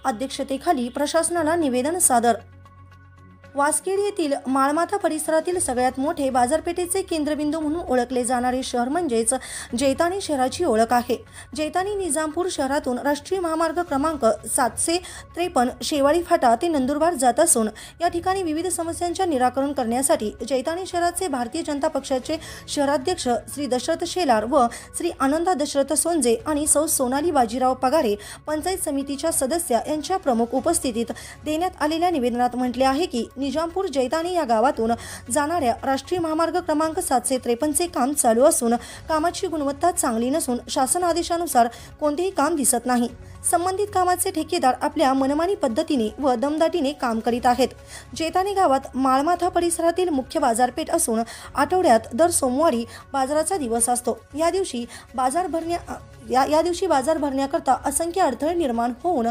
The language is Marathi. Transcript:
अध्यक्षतेखाली प्रशासनाला निवेदन सादर। वासखेड येथील माळमाथा परिसरातील सगळ्यात मोठे बाजारपेठेचे केंद्रबिंदू म्हणून ओळखले जाणारे शहर म्हणजेच जैतानी शहराची ओळख आहे। जैतानी निजामपूर शहरातून राष्ट्रीय महामार्ग क्रमांक 753 शेवाळी फाटा ते नंदुरबार जात असून या ठिकाणी विविध समस्यांचे निराकरण करण्यासाठी जैतानी शहराचे भारतीय जनता पक्षाचे शहराध्यक्ष श्री दशरथ शेलार व श्री आनंदा दशरथ सोनजे आणि सौ सोनाली बाजीराव पगारे पंचायत समितीच्या सदस्य यांच्या प्रमुख उपस्थितीत देण्यात आलेल्या निवेदनात म्हटले आहे की निजामपूर जैतानी या गावातून जाणाऱ्या राष्ट्रीय महामार्ग क्रमांक 753 चे काम चालू असून कामाची गुणवत्ता चांगली नसून शासन आदेशानुसार कोणतेही काम दिसत नाही। संबंधित कामाचे ठेकेदार आपल्या मनमानी पद्धतीने व दमदाटीने काम करीत आहेत। जैतानी गावात माळमाथा परिसरातील मुख्य बाजारपेठ असून आठवड्यात दर सोमवारी बाजाराचा दिवस असतो। या दिवशी बाजार भरण्याकरता असंख्य अडथळे निर्माण होऊन